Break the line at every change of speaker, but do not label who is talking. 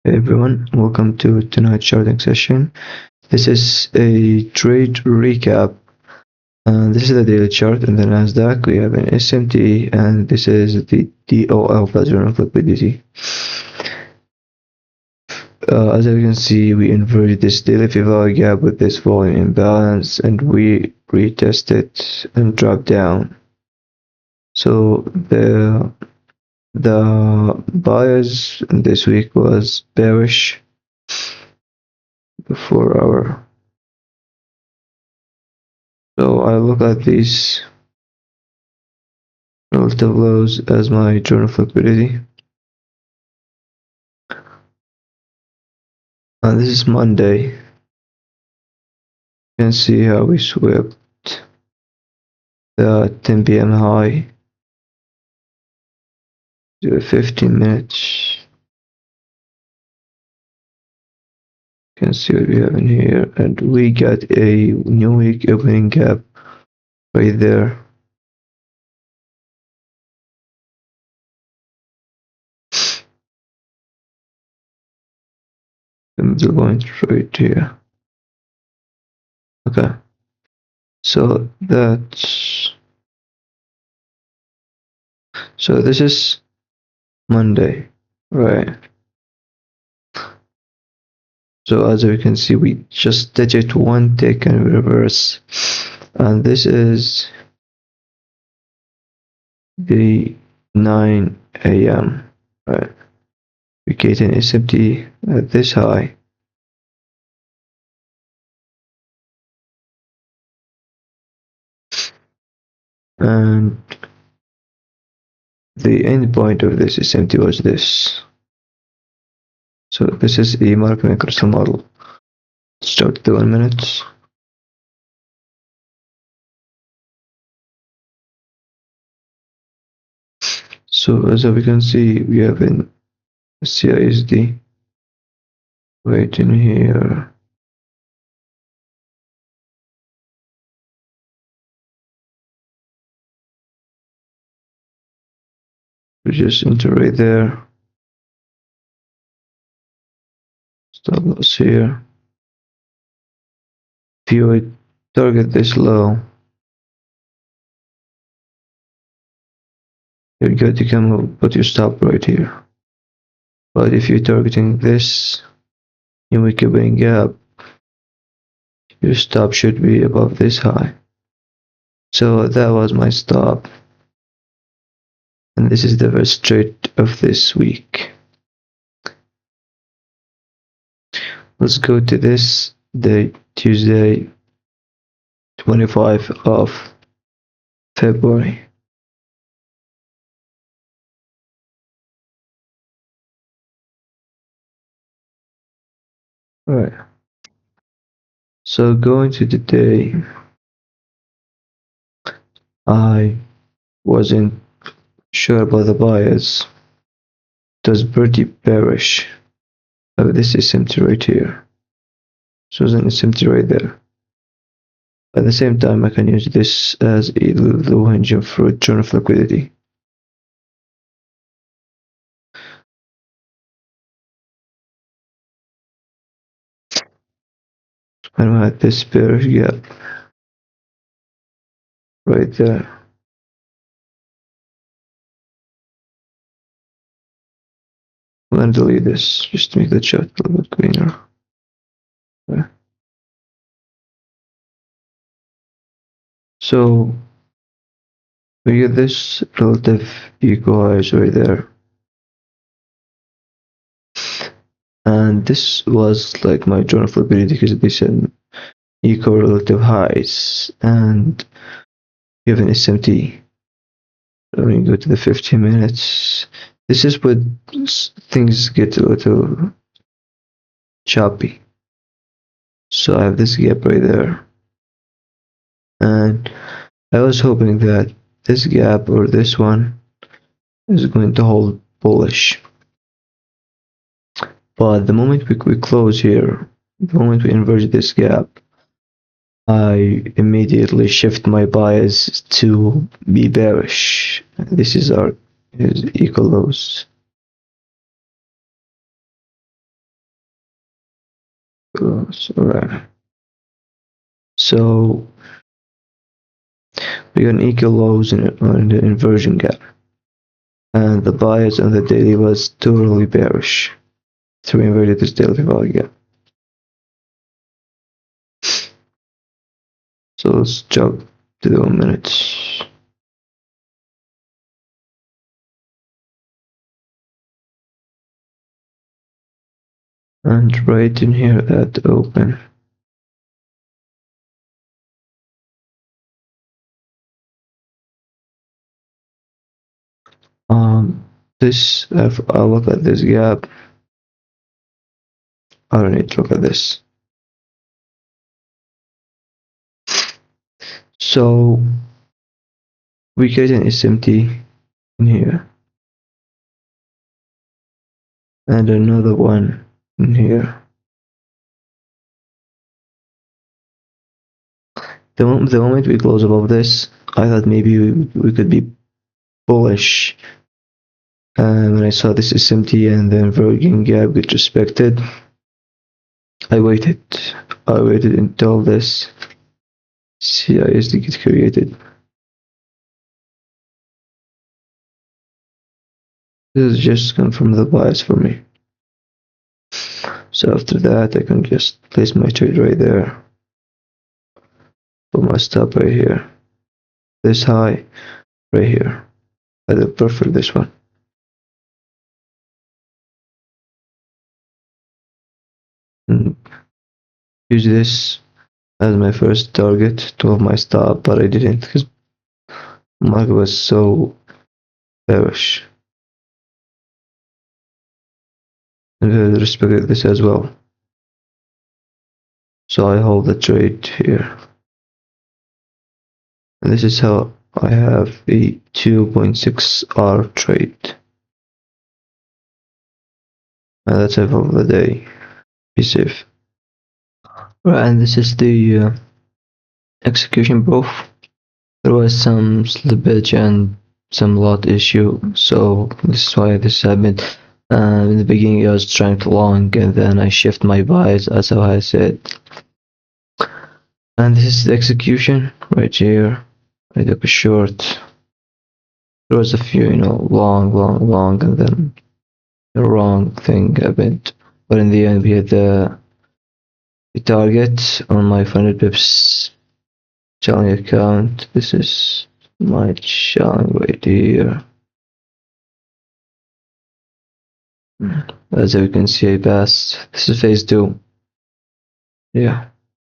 Hey everyone, welcome to tonight's charting session. This is a trade recap. This is the daily chart in the Nasdaq. We have an SMT, and this is the DOL Zone of liquidity. As you can see, we inverted this daily fair value gap with this volume imbalance, and we retested and dropped down. So the bias this week was bearish for our. So I look at these relative lows as my journal of liquidity. And this is Monday. You can see how we swept the 10 p.m. high to 15 minutes. You can see what we have in here, and we got a new week opening gap right there. The middle point right here. Okay, so this is Monday, right? So as we can see, we just did it one tick and reverse, and this is the 9 a.m. right? We get an SMT at this high. And the end point of this SMT was this. So this is the market crystal model. Start the 1 minute. So as we can see, we have an CISD right in here. We just enter right there. Stop loss here. If you would target this low, you're going to come up, put your stop right here. But if you're targeting this new week opening gap, your stop should be above this high. So that was my stop. And this is the first trade of this week. Let's go to this day, Tuesday, 25 of February. Alright. So going to the day, I wasn't sure about the bias. It was pretty bearish. This is empty right here. So then it's empty right there. At the same time, I can use this as a low hanging fruit journal of liquidity. And we had this bearish gap right there. I'm gonna delete this just to make the chat a little bit cleaner. Okay. So we get this relative equalizer right there. And this was like my journal of liquidity because they said equal relative highs and given SMT. Let me go to the 15 minutes. This is where things get a little choppy. So I have this gap right there. And I was hoping that this gap or this one is going to hold bullish. But the moment we close here, the moment we inverted this gap, I immediately shift my bias to be bearish. This is our equal lows. Alright. So we got an equal lows on the inversion gap, and the bias on the daily was totally bearish. So we inverted this daily value gap. So let's jump to the 1 minute. And right in here at the open. This, if I look at this gap, I don't need to look at this. So we get an SMT in here, and another one in here. The moment we close above this, I thought maybe we could be bullish. And when I saw this SMT and then inversion gap get respected, I waited. I waited until this CISD gets created. This is just confirm the bias for me. So after that, I can just place my trade right there. Put my stop right here. This high right here. I prefer this one. And use this as my first target to have my stop, but I didn't because market was so bearish. And I respected this as well. So I hold the trade here. And this is how I have a 2.6 hour trade. And that's it for the day. Be safe. Right, and this is the execution proof. There was some slippage and some lot issue, so this is why this happened. In the beginning I was trying to long, and then I shift my buys as how I said. And this is the execution right here. I took a short. There was a few, long, and then the wrong thing happened. But in the end, we had the target on my 500 pips challenge account. This is my challenge right here. As you can see, I passed. This is phase 2. Yeah.